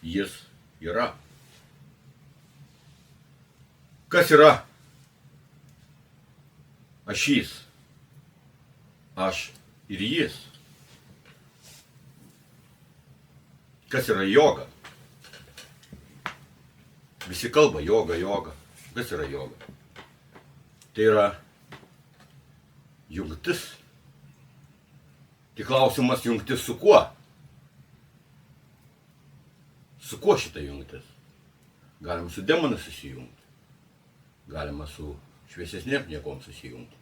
jis yra. Kas yra ašys? Aš ir jis. Kas yra joga? Visi kalba joga, joga. Kas yra joga? Tai yra jungtis. Tik klausimas jungtis su kuo? Su kuo šita jungtis? Galima su demonu susijungti. Galima su šviesesnėm niekom susijungti.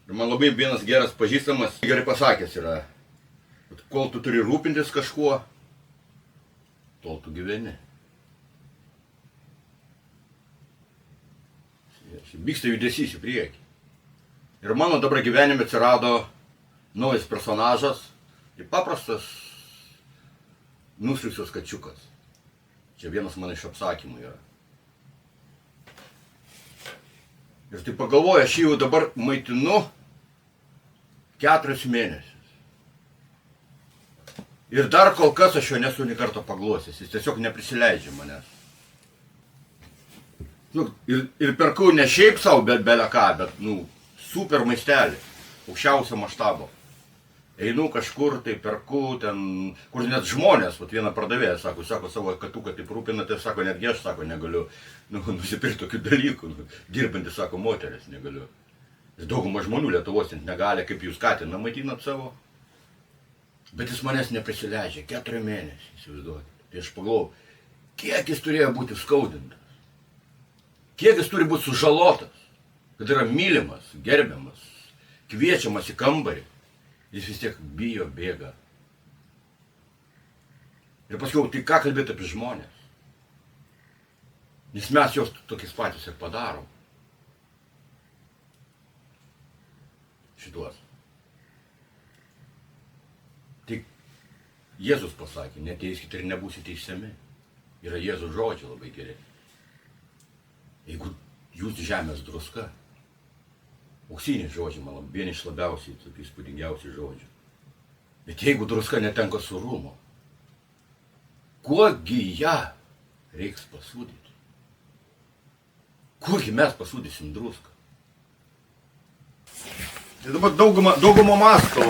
Ir man labai vienas geras pažįstamas gerai pasakęs yra, kol tu turi rūpintis kažkuo, tol tu gyveni. Vyksta judesys į priekį. Ir mano dabar gyvenime atsirado naujas personažas, tai paprastas nusriusios kačiukas. Čia vienas mano iš apsakymų yra. Ir tai pagalvoju, aš jį jau dabar maitinu 4 mėnesius. Ir dar kol kas aš jo nesu nė karto paglosęs, jis tiesiog neprisileidžia manęs. Ir perku ne šiaip savo belę ką, bet super maistelį, aukščiausio maštabo. Einu kažkur, tai perku ten, kur net žmonės, vieną pardavėją, sako, savo katuką taip rūpinate, sako, netgi aš, sako, negaliu nusipirkti tokių dalykų, dirbantys, sako, moteris, negaliu. Ir dauguma žmonių Lietuvos negali, kaip jūs katiną maitinat savo. Bet jis manęs neprisileidžia, 4 mėnesiai, įsivaizduokit. Tai aš pagalvojau, kiek jis turėjo būti skaudintas, kiek jis turi būti sužalotas, kad yra mylimas, gerbiamas, kviečiamas į kambarį. Jis vis tiek bijo, bėga. Ir paskiau, tai ką kalbėti apie žmonės? Nes mes jos tokiais patys ir padarom. Šituos. Tik Jėzus pasakė, neteiskite ir nebūsite teisiami. Yra Jėzus žodžiai labai geri. Jeigu jūs žemės druska, auksiniai žodžiai, man vieni iš labiausiai, tokių įspūdingiausių žodžių. Bet jeigu druska netenka sūrumo, kuogi ją reiks pasūdyti? Kuogi mes pasūdysim druską? Tai dabar dauguma masto,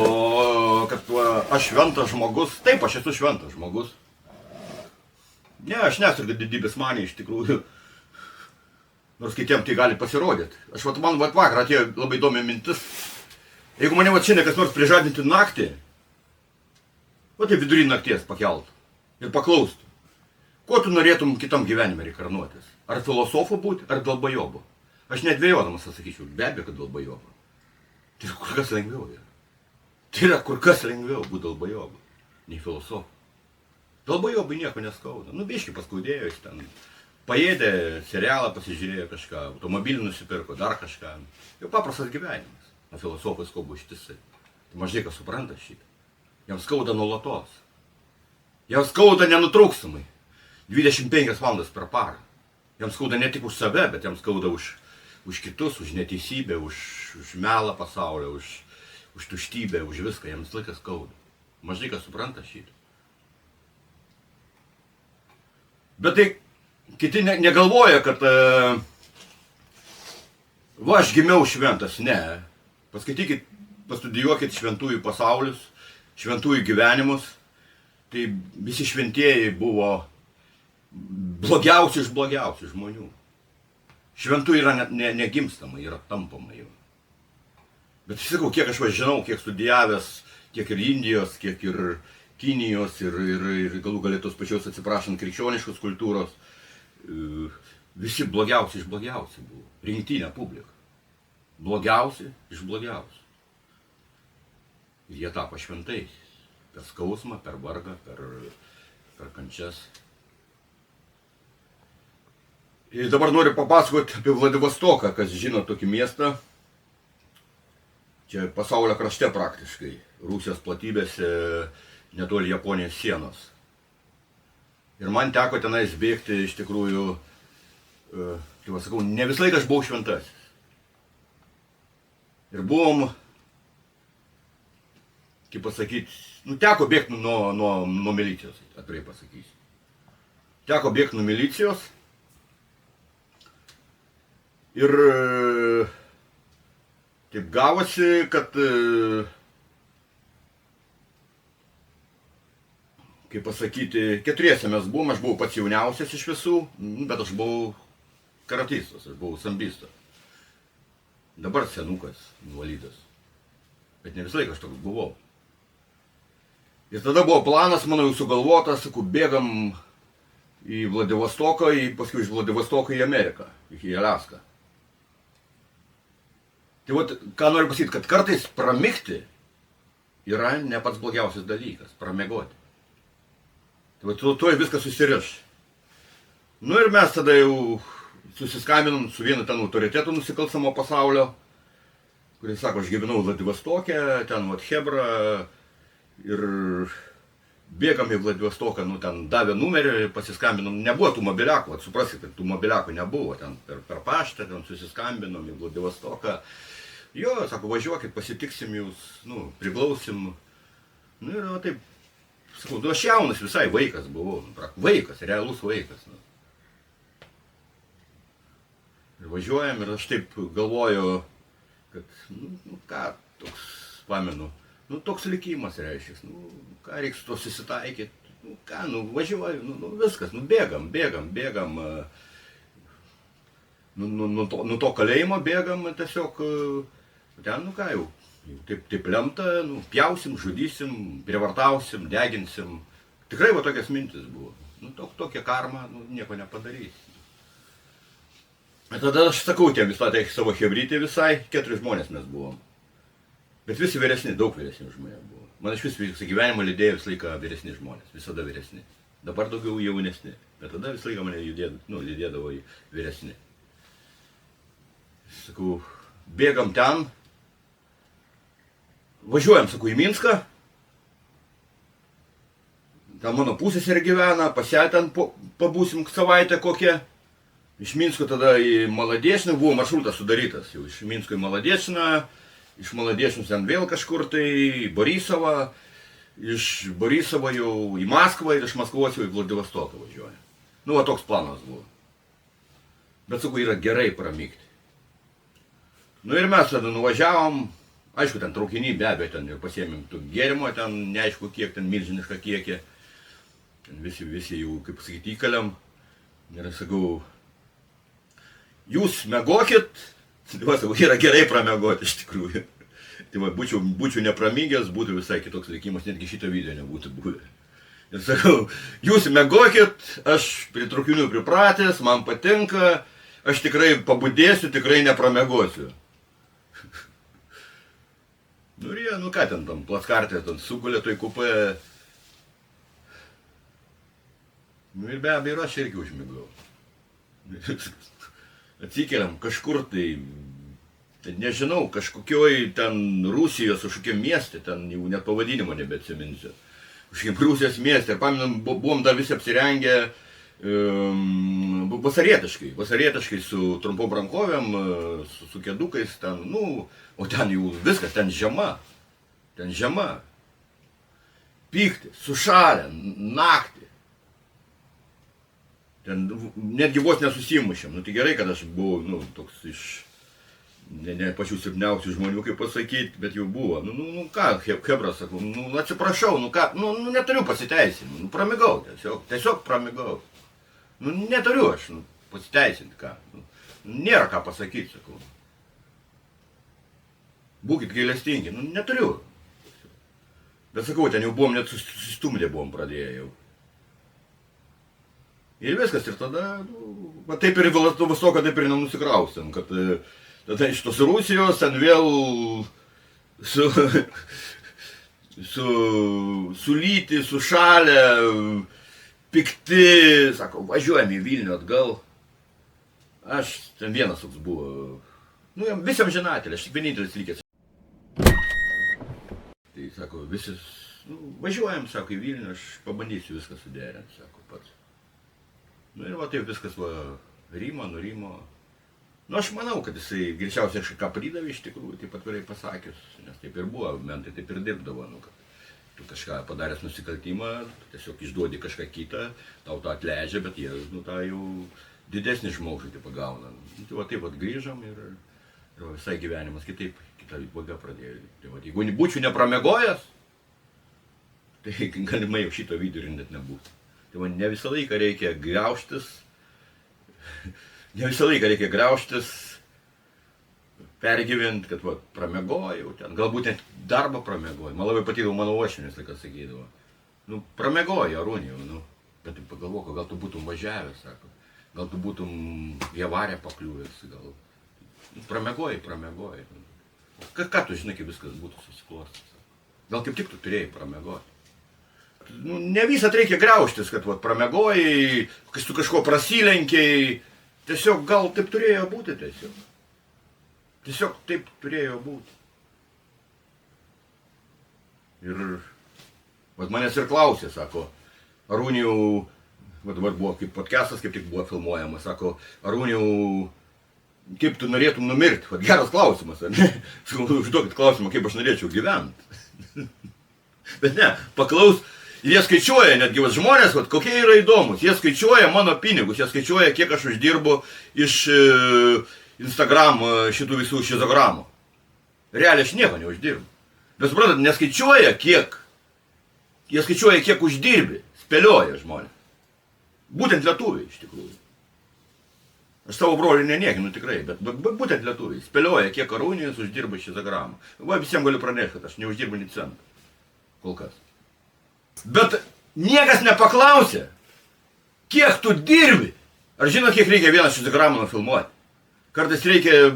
kad aš šventas žmogus. Taip, aš esu šventas žmogus. Ne, aš nesu didybės manė iš tikrųjų. Nors kitiems tai gali pasirodyti. Man vakar atėjo labai įdomi mintis. Jeigu mane šiandien kas nors prižadinti naktį, tai vidury nakties pakeltų ir paklaustų, kuo tu norėtum kitam gyvenime reikarnuotis? Ar filosofu būti, ar dalbajobu? Aš nedvėjodamas atsakyčiau, be abejo, kad dalbajobu. Tai kur kas lengviau yra. Tai yra kur kas lengviau būti dalbajobu, nei filosofu. Dalbajobai nieko neskauda. Biški paskaudėjo jis ten. Paėdė, serialą pasižiūrėjo kažką, automobilį nusipirko, dar kažką. Jau paprastas gyvenimas. O filosofai skauda ištisai. Tai mažai kas supranta šitą. Jiems skauda nuolatos. Jiems skauda nenutrūkstamai. 25 valandas per parą. Jiems skauda ne tik už save, bet jiems skauda už kitus, už neteisybę, už melą pasaulio, už tuštybę, už viską. Jiems laikas skauda. Mažai kas supranta šitą. Bet tai kiti negalvoja, kad aš gimiau šventas. Ne. Paskaitykit, pastudijuokit šventųjų pasaulius, šventųjų gyvenimus. Tai visi šventieji buvo blogiausi iš blogiausių žmonių. Šventų yra negimstama, yra tampama jau. Bet sakau, kiek aš žinau, kiek studijavęs, tiek ir Indijos, kiek ir Kinijos, ir galų galėtos pačios atsiprašant krikščioniškos kultūros, visi blogiausi iš blogiausių buvo. Rinktinė publika. Blogiausi iš blogiausių. Ir jie tapo šventais. Per skausmą, per vargą, per kančias. Ir dabar noriu papasakoti apie Vladivostoką, kas žino tokį miestą. Čia pasaulio krašte praktiškai. Rusijos platybėse netoli Japonijos sienos. Ir man teko tenais bėgti iš tikrųjų, kaip sakau, ne visą laiką aš buvau šventasis. Ir buvom kaip pasakyti, nu, teko bėgti nuo milicijos, atvirai pasakysiu. Teko bėgti nuo milicijos ir taip gavosi, kad, kaip pasakyti, 4 mes buvom, aš buvau pats jauniausias iš visų, bet aš buvau karatistas, aš buvau sambistas. Dabar senukas, invalidas. Bet ne visą laiką aš toks buvau. Ir tada buvo planas mano jau sugalvotas, sakau, bėgam į Vladivostoką, paskui iš Vladivostoko į Ameriką, į Alaską. Tai vat, ką noriu pasakyti, kad kartais pramigti yra ne pats blogiausias dalykas, pramegoti. Tai vat, tuoj viskas susiriš. Nu ir mes tada jau susiskambinom su vienu ten autoritetu nusikalstamo pasaulio, kuris sako, aš gyvenau Vladivostoke, ten vat Hebra, ir bėgam į Vladivostoką, nu ten davė numerį, pasiskambinom, nebuvo tų mobiliakų, vat supraskite, tų mobiliakų nebuvo, ten per paštą, ten susiskambinom į Vladivostoką. Jo, sako, važiuokit, pasitiksim jūs, nu, priglausim. Nu ir va taip, sakau, aš jaunas visai vaikas buvau, vaikas, realus vaikas. Nu. Ir važiuojam ir aš taip galvoju, kad, nu ką, toks, pamenu, nu toks likimas reiškia, nu ką reiks to susitaikyti, nu ką, nu važiuoju, nu viskas, nu bėgam, nu to kalėjimo bėgam tiesiog, ten, nu ką jau, taip lemta, nu pjausim, žudysim, prievartausim, deginsim, tikrai va tokias mintis buvo, nu tokia karma, nu nieko nepadarysi. Ir tada aš sakau tiem visai savo hebrytį visai, 4 žmonės mes buvom. Bet visi vyresni, daug vyresni žmonės buvo. Man iš visą gyvenimą lydėjo visą laiką vyresni žmonės, visada vyresni. Dabar daugiau jaunesni, bet tada visą laiką mane lydėdavo į vyresni. Sakau, bėgam ten, važiuojam, sakau, į Minską. Ten mano pusseserė gyvena, pas ją ten pabūsim savaitę kokią. Iš Minsko tada į Maladiešiną, buvo maršrutas sudarytas, jau iš Minsko į Maladiešiną, iš Maladiešinos ten vėl kažkur tai į Borisovą, iš Borisovo jau į Maskvą ir iš Maskvos jau į Vladivostoką važiuoja. Nu, va toks planas buvo. Bet sakau, yra gerai pramygti. Nu ir mes tada nuvažiavom, aišku, ten traukinį be abejo, ten ir pasiėmėm tų gėrimo, ten neaišku kiek, ten milžinišką kiekį. Ten visi jau, kaip pasakyti, įkaliam. Ir sakau, jūs megokit, va, sakau, yra gerai pramegoti iš tikrųjų. Tai va, būčiau nepramygęs, būtų visai kitoks likimas, netgi šito video nebūtų buvę. Ir sakau, jūs megokit, aš prie traukinių pripratęs, man patinka, aš tikrai pabudėsiu, tikrai nepramegosiu. Nu ir jie, nu ką ten tam plaskartė, ten sugulė toj kupė. Nu ir be abejo, aš irgi užmigau. Atsikeliam kažkur tai, nežinau, kažkokioj ten Rusijos kažkokiam mieste, ten jau net pavadinimo nebeatsiminsiu. Kažkokiam Rusijos mieste, ir paminam, buvom dar visi apsirengę vasarietiškai su trumpom rankovėm, su kėdukais, ten, nu, o ten jau viskas, ten žema. Pykti, sušalę, naktį. Ten netgi vos nesusimušėm, nu tai gerai, kad aš buvau, nu, toks iš ne pačių silpniausių žmonių, kaip pasakyti, bet jau buvo. Nu ką, Hebras, sakau, nu atsiprašau, nu ką, nu neturiu pasiteisinti, nu pramigau, tiesiog pramigau. Nu neturiu aš, nu, pasiteisinti ką, nu, nėra ką pasakyti, sakau. Būkit gailestingi, nu neturiu. Bet sakau, ten jau buvom, net susistumdė buvom pradėję jau. Ir viskas, ir tada, nu, va taip ir Vladivostoką taip ir nenusikraustėm, kad tada iš tos Rusijos ten vėl sulyti, sušalę, pikti, sako, važiuojam į Vilnių atgal. Aš ten vienas toks buvo, nu, visam žinatelė, aš tik vienintelis likęs. Tai sako, visi, nu, važiuojam, sako, į Vilnių, aš pabandysiu viską suderinti, sako, pats. Nu ir va taip viskas va nurimo. Nu aš manau, kad jisai greičiausiai kažką pridavė iš tikrųjų, taip atvirai pasakius, nes taip ir buvo, mentai taip ir dirbdavo, nu kad Tu kažką padaręs nusikaltimą, tiesiog išduodi kažką kitą, tau tą atleidžia, bet jie, nu, tą jau didesnį žmogžudį pagauna. Tai va taip grįžom ir visai gyvenimas kitaip, kitą vaga pradėjo. Tai va, jeigu būčiau nepramegojęs, tai galimai jau šito vidurį net nebūtų. Tai va, ne visą laiką reikia graužtis, pergyvent, kad va, pramegojau ten, galbūt net darbą pramegojau. Man labai patydavo mano uošvinis, tai kas sakydavo. Nu, pramegojau, Arūnijau, nu, bet tai pagalvok, gal tu būtum važiavęs, sako. Gal tu būtum į avariją pakliuvęs, gal. Nu, pramegojai. Ką tu žinai, kaip viskas būtų susiklostęs? Gal kaip tik tu turėjai pramegoti. Nu, ne visat reikia graužtis, kad va, pramegojai, kai tu kažko prasilenkiai. Tiesiog gal taip turėjo būti tiesiog. Tiesiog taip turėjo būti. Ir vat manęs ir klausė, sako, Arūnijau, dabar buvo kaip podcastas, kaip tik buvo filmuojamas, sako, Arūnijau, kaip tu norėtum numirti? Vat geras klausimas, ar ne? Užduokit klausimą, kaip aš norėčiau gyventi. Bet ne, paklaus, jie skaičiuoja, netgi vat, žmonės, vat, kokie yra įdomus, jie skaičiuoja mano pinigus, jie skaičiuoja, kiek aš uždirbu iš Instagram šitų visų šizogramų. Realiai aš nieko neuždirbu. Bet suprantat, neskaičiuoja kiek. Jie skaičiuoja kiek uždirbi. Spėlioja žmonės. Būtent lietuviai iš tikrųjų. Aš savo brolį neniekinu tikrai, bet būtent lietuviai. Spėlioja kiek Arūnijus uždirba šizogramų. Va, visiems galiu pranešti, kad aš neuždirbu nei centą. Kol kas. Bet niekas nepaklausė, kiek tu dirbi. Ar žinot, kiek reikia vieną šizogramą nufilmuoti? Kartais reikia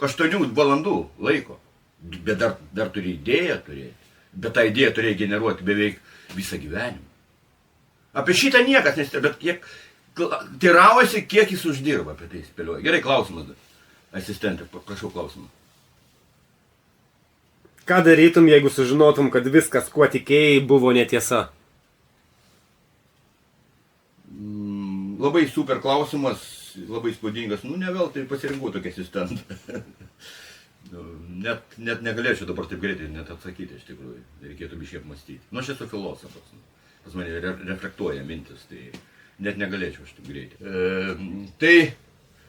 8 valandų laiko, bet dar turi idėją turėti, bet tą idėją turėjo generuoti beveik visą gyvenimą. Apie šitą niekas nestebė, bet teiravosi, kiek jis uždirba, apie tai spėlioja. Gerai, klausimas, asistentė, prašau klausimą. Ką darytum, jeigu sužinotum, kad viskas, kuo tikėjai, buvo netiesa? Labai super klausimas. Labai spūdingas, nu ne vėl tai pasirinkau tokį asistentą. net negalėčiau dabar taip greitai net atsakyti iš tikrųjų, reikėtų biškai apmąstyti. Nu aš esu filosofas, pas mane reflektuoja mintis, tai net negalėčiau aš taip greitai. Tai,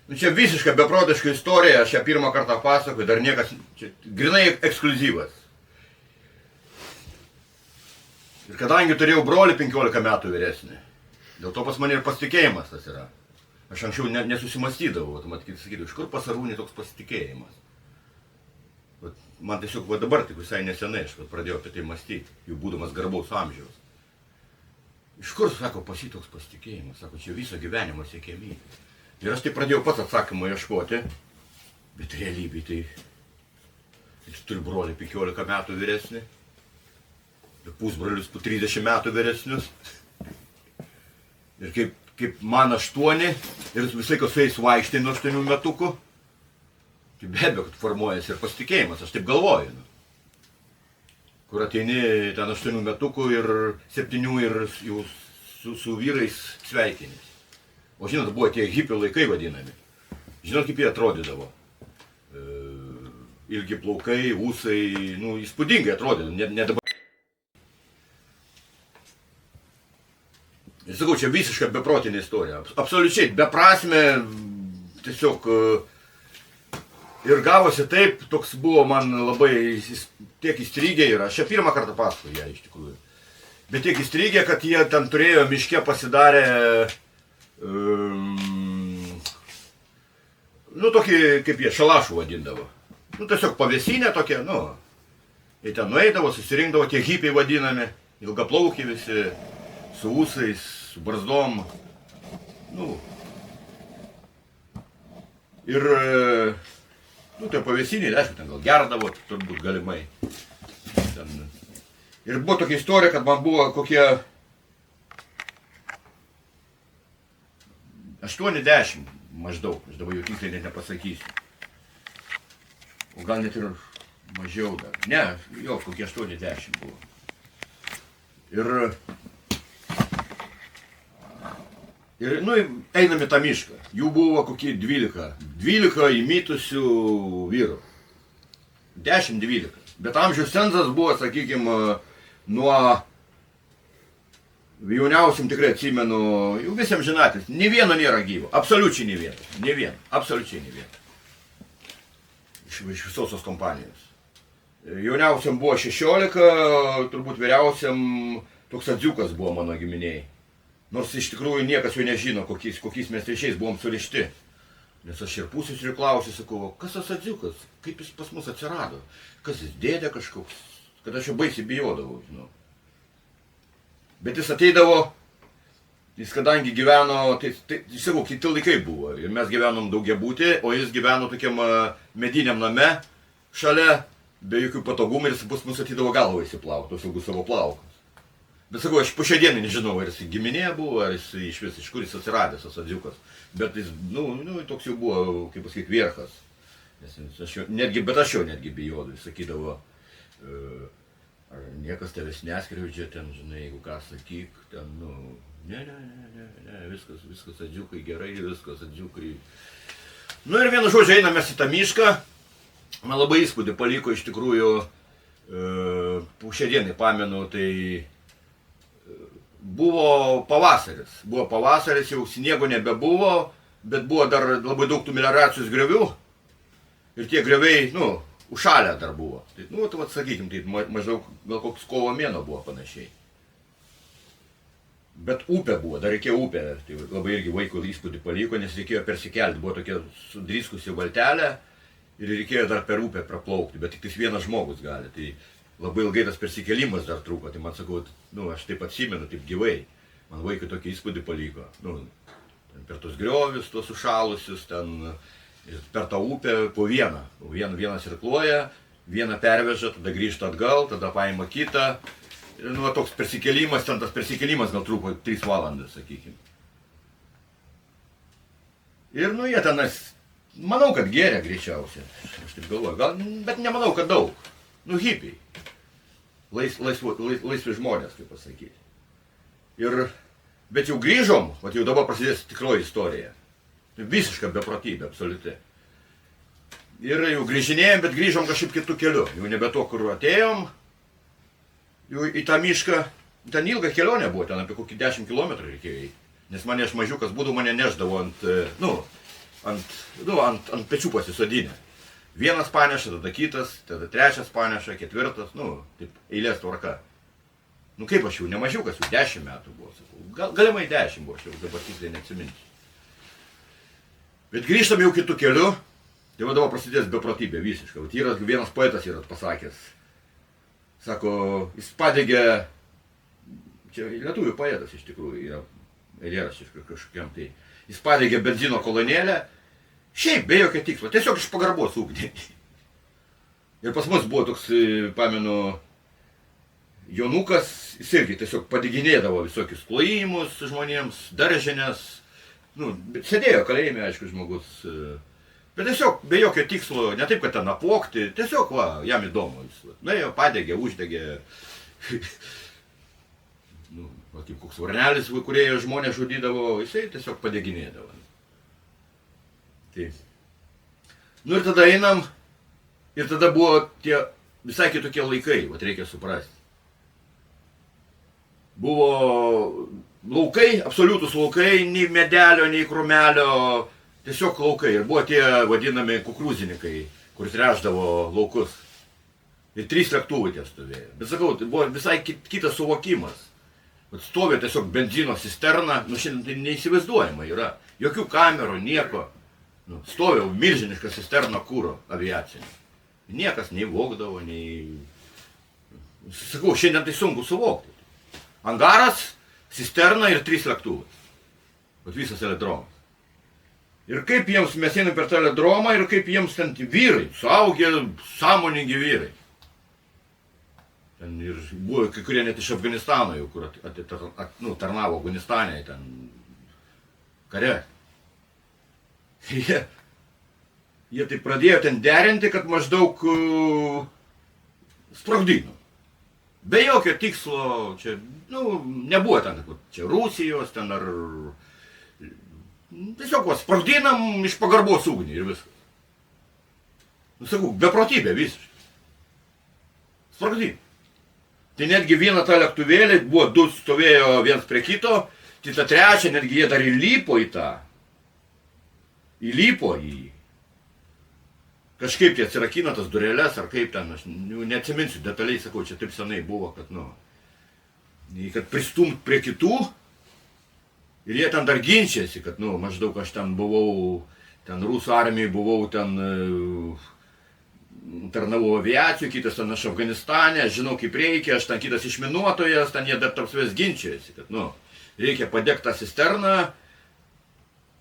nu čia visiškai beprotiška istorija, aš ją pirmą kartą pasakoju, dar niekas, čia grinai ekskliuzyvas. Ir kadangi turėjau brolį 15 metų vyresnį, dėl to pas mane ir pasitikėjimas tas yra. Aš anksčiau nesusimastydavau, sakydavau, iš kur pas Arūnį toks pasitikėjimas. Man tiesiog dabar tik visai nesenai aš pradėjau apie tai mąstyti, jau būdamas garbaus amžiaus. Iš kur, sako, pas jį toks pasitikėjimas, sako, čia viso gyvenimo siekiamybė. Ir aš tai pradėjau pats atsakymą ieškoti, bet realybėj tai jis turi brolį 15 metų vyresnį, pusbrolius po 30 metų vyresnius. Ir kaip man 8 ir visai kas su jais vaikštai nuo 8 metukų, tai be abejo, kad formuojasi ir pasitikėjimas, aš taip galvoju. Kur ateini ten 8 metukų ir 7 ir jau su vyrais sveikinis. O žinot, buvo tie hipių laikai vadinami. Žinot, kaip jie atrodydavo. Ilgi plaukai, ūsai, nu, įspūdingai atrodydavo, ne dabar. Ir sakau, čia visiškai beprotinė istorija, absoliučiai beprasmė, tiesiog ir gavosi taip, toks buvo man labai tiek įstrigę ir aš čia pirmą kartą pasakoju ją iš tikrųjų, bet tiek įstrigę, kad jie ten turėjo miške pasidarę, nu tokį, kaip jie šalašų vadindavo, nu tiesiog pavėsinė tokia, nu, jie ten nueidavo, susirinkdavo, tie hipiai vadinami, ilgaplaukiai visi, su ūsais, su barzdom, nu, ir, nu, tai pavėsiniai, aišku, ten gal gerdavo, turbūt galimai. Ten. Ir buvo tokia istorija, kad man buvo kokie 80 maždaug, aš dabar jau tiksliai net nepasakysiu. O gal net ir mažiau dar. Ne, jo, kokie 80 buvo. Ir, nu, einam į tą mišką. Jų buvo kokie 12. 12 įmitusių vyrų. 10-12. Bet amžiaus cenzas buvo, sakykime, nuo jauniausiam tikrai atsimenu, jau visiems žinatis, nei vieno nėra gyvo, absoliučiai nei vieno, absoliučiai nei vieno. Iš visos tos kompanijos. Jauniausiam buvo 16, turbūt vyriausiam toks Adziukas buvo mano giminiai. Nors iš tikrųjų niekas jo nežino, kokiais mes ryšiais buvom surišti. Nes aš ir pusius ir klausiu, sakau, kas tas Adziukas, kaip jis pas mus atsirado, kas jis dėdė kažkoks, kad aš jo baisiai bijodavau, žinau. Bet jis ateidavo, jis kadangi gyveno, sakau, kiti laikai buvo, ir mes gyvenom daugiabutį, o jis gyveno tokiam mediniam name šalia, be jokių patogumų, ir jis pas mus ateidavo galvą įsiplaukti, tos ilgus savo plaukus. Bet sakau, aš po šią dieną nežinau, ar jis giminė buvo, ar jis iš vis, iš kur jis atsiradęs, tas Adziukas. Bet jis, toks jau buvo, kaip pasakyti, vierchas. Bet aš jo netgi bijodavau, jis sakydavo, ar niekas tavęs neskriaudžia, ten, žinai, jeigu ką sakyk, ten, ne, viskas Adziukai gerai, viskas Adziukai. Ir vienu žodžiu einame į tą mišką, man labai įspūdį paliko iš tikrųjų, po šią dieną pamenu, tai buvo pavasaris, jau sniego nebebuvo, bet buvo dar labai daug tų melioracijos griovių ir tie grioviai, užšalę dar buvo. Tai, sakykim, tai maždaug gal koks kovo mėnuo buvo panašiai. Bet upė buvo, dar reikėjo upę, tai labai irgi vaiko įspūdį paliko, nes reikėjo persikelti, buvo tokia sudriskusi valtelė ir reikėjo dar per upę praplaukti, bet tik vienas žmogus gali. Tai labai ilgai tas persikėlimas dar truko, tai man sakau, aš taip atsimenu, taip gyvai, man vaikui tokį įspūdį paliko. Per tos griovius, tos užšalusius, ten, per tą upę po vieną. Vienas irkluoja, vieną perveža, tada grįžta atgal, tada paima kitą. Ir toks persikėlimas, ten tas persikėlimas gal truko 3 valandas, sakykime. Ir jie tenas, manau, kad gėrė greičiausiai, aš taip galvoju, bet nemanau, kad daug. Hipiai. Laisvi žmonės, kaip pasakyti. Bet jau grįžom, jau dabar prasidės tikroji istorija. Visiška beprotybė, absoliuti. Ir jau grįžinėjom, bet grįžom kažkaip kitų kelių. Jau nebe to, kur atėjom, jau į tą mišką. Ten ilga kelionė buvo, ten apie kokį 10 km reikėjo. Nes mane aš mažiukas būdų, mane neždavo ant pečių pasisodinę. Vienas paneša, tada kitas, tada trečias paneša, ketvirtas, taip eilės tvarka. Kaip aš jau nemažiukas, jau 10 metų buvo, sakau. Galimai 10 buvo, aš jau dabar tiksliai neatsiminsiu. Bet grįžtam jau kitų kelių, tai dabar prasidės beprotybė visiškai. Vienas poetas yra pasakęs, sako, jis padegė, čia lietuvių poetas iš tikrųjų yra eilėraštis kažkokiam, tai jis padegė benzino kolonėlę, šiaip be jokio tikslo, tiesiog iš pagarbos ugnį. Ir pas mus buvo toks, pamenu, Jonukas, jis irgi tiesiog padeginėdavo visokius klojimus žmonėms, daržinės, sėdėjo kalėjime, aišku, žmogus, bet tiesiog be jokio tikslo, ne taip, kad ten apvogti, tiesiog, jam įdomu, jis padegė, uždegė, kaip koks varnelis, kurie žmonės žudydavo, jisai tiesiog padeginėdavo. Tai. Ir tada einam, ir tada buvo tie visai kitokie laikai, reikia suprasti. Buvo laukai, absoliutus laukai, nei medelio, nei krūmelio, tiesiog laukai. Ir buvo tie vadinami kukurūzininkai, kur tręšdavo laukus. Ir 3 lėktuvai tie stovėjo. Bet sakau, tai buvo visai kitas suvokimas. Stovė tiesiog benzino cisterna, šiandien tai neįsivaizduojama yra. Jokių kamerų, nieko. Stovė milžiniška cisterna kuro aviacinė. Niekas nei vogdavo, nei... Sakau, šiandien tai sunku suvokti. Angaras, cisterna ir 3 lėktuvai. Visas aerodromas. Ir kaip jiems, mes einam per tą aerodromą ir kaip jiems ten vyrai, suaugę, sąmoningi vyrai. Ten ir buvo kai kurie net iš Afganistano jau, kur tarnavo Afganistane, ten kare. Jie tai pradėjo ten derinti, kad maždaug sprogdino. Be jokio tikslo, čia, nebuvo ten, čia Rusijos, ten ar... Tiesiog, sprogdinam iš pagarbos ugnį ir viskas. Sakau, beprotybė visiškai. Sprogdinam. Tai netgi vieną tą lėktuvėlį, buvo du stovėjo vienas prie kito, tai tą trečią netgi jie dar įlipo į tą. Įlipo į jį. Kažkaip tai atsirakino tas durelės, ar kaip ten, aš neatsiminsiu detaliai, sakau, čia taip senai buvo, kad, nu, kad pristumt prie kitų, ir jie ten dar ginčiasi, kad, nu, maždaug aš ten buvau, ten rusų armijai buvau, ten tarnavau aviacijų, kitas ten aš Afganistane, aš žinau kaip reikia, aš ten kitas išminuotojas, ten jie dar tarp savęs ginčiasi, kad, nu, reikia padegti tą cisterną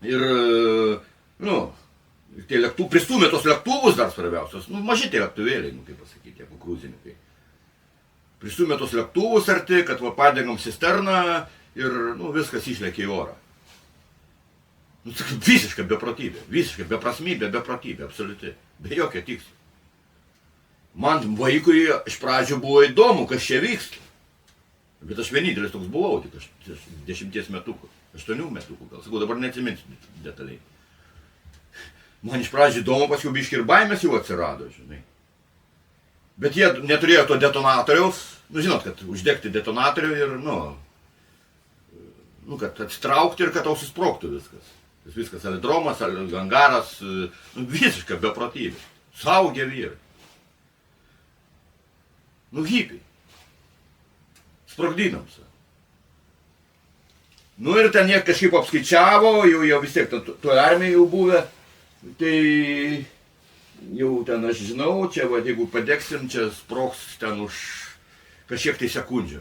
ir, nu, tie lėktuvai, pristūmė tos lėktuvus dar svarbiausios, nu, maži tie lėktuvėliai, nu, kaip pasakyti, tie krūzinikai. Pristūmė tos lėktuvus arti, kad va padegam cisterną ir, nu, viskas išlėkė į orą. Nu, visiška beprotybė, visiška beprasmybė, beprotybė, absoliuti, be jokio tikslo. Man vaikui iš pradžių buvo įdomu, kas čia vyksta. Bet aš vienintelis toks buvau, tik aš 10 metukų, 8 metukų gal, sakau, dabar neatsiminsiu detaliai. Man iš pradžių įdomu, paskui biškį ir baimės jau atsirado, žinai. Bet jie neturėjo to detonatoriaus, nu žinot, kad uždegti detonatorių ir, nu, kad atsitraukti ir kad tau susprogtų viskas. Viskas alidromas, angaras, nu, visiška beprotybė. Saugė vyrai. Nu, hipiai. Sprogdinom sa. Nu ir ten jie kažkaip apskaičiavo, jau vis tiek tuo armijai jau buvę. Tai jau ten aš žinau, čia va, jeigu padegsim, čia sprogs ten už kažkiek tai sekundžių.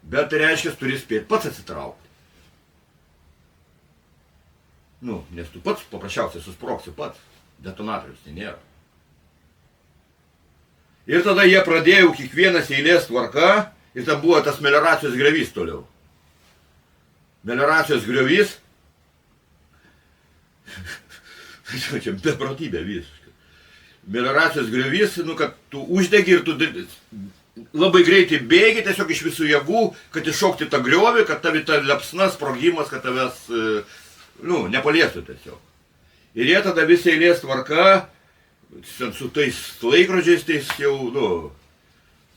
Bet tai reiškia, turi spėti pats atsitraukti. Nu, nes tu pats paprasčiausiai susprogsi pats. Detonatorius tai nėra. Ir tada jie pradėjo kiekvienas eilės tvarka ir ten buvo tas melioracijos griovys toliau. Melioracijos griovys. Čia beprotybė visiškai. Melioracijos griovys, nu, kad tu uždegi ir tu labai greitai bėgi tiesiog iš visų jėgų, kad iššokti tą griovį, kad tavi ta liepsna sprogimas, kad tavęs, nu, nepaliestų tiesiog. Ir jie tada visą eilės tvarka, su tais laikrodžiais, tais jau, nu,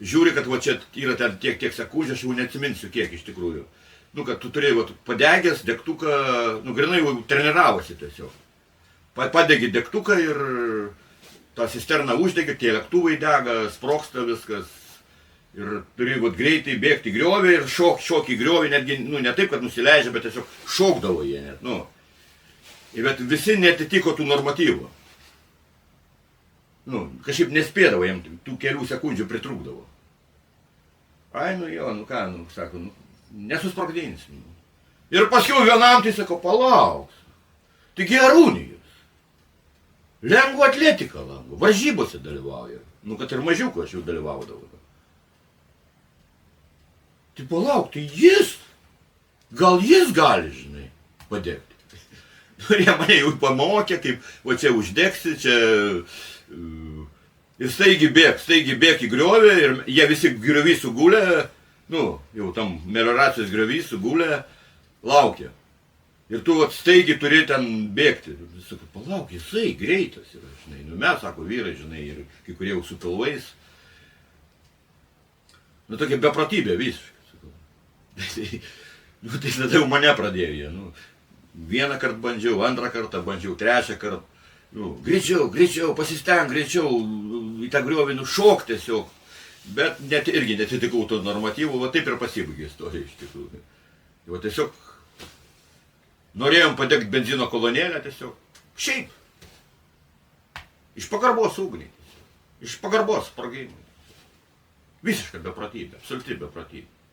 žiūri, kad va čia yra ten tiek sekundžių, aš jau neatsiminsiu kiek iš tikrųjų. Nu, kad tu turėjai padegęs degtuką, nu, grinai jau treniravosi tiesiog. Padegi degtuką ir tą cisterną uždegi, tie lėktuvai dega, sprogsta viskas. Ir turi greitai bėgti griovį ir šok į griovį, netgi, nu, ne taip, kad nusileidžia, bet tiesiog šokdavo jie net, nu. Bet visi netitiko tų normatyvų. Nu, kažkaip nespėdavo jam, tų kelių sekundžių pritrūkdavo. Ai, nu jo, nu ką, nu, sako, nu, nesusprogdinsim. Ir paskiau vienam tai sako, palauks. Taigi Arūnijus. Lengvo atletika lango, varžybose dalyvauja. Nu, kad ir mažiuko aš jau dalyvaudavau. Tai palauk, tai jis, gal jis gali, žinai, padegti. Ir jie mane jau pamokė, kaip, va čia uždegsi, čia... Ir staigi bėk į griovį, ir jie visi griovį sugulė, nu, jau tam melioracijos griovį sugulė, laukia. Ir tu staigi turi ten bėgti. Sakai, palauk, jisai greitas yra, žinai, nu mes, sako vyrai, žinai, ir kai kurie jau su pilvais. Nu, tokia beprotybė visiškai, sakau. Nu, tai tada jau mane pradėjo jie, nu, vieną kartą bandžiau, antrą kartą bandžiau, trečią kartą. Nu, greičiau, pasisteng greičiau, į tą griovį nušok tiesiog. Bet irgi netitikau to normatyvų, va taip ir pasibaigė istorija iš tikrųjų. Va tiesiog norėjom padegti benzino kolonėlę tiesiog. Šiaip. Iš pagarbos ugnį. Iš pagarbos sprogimui. Visiška beprotybė, absoliuti beprotybė.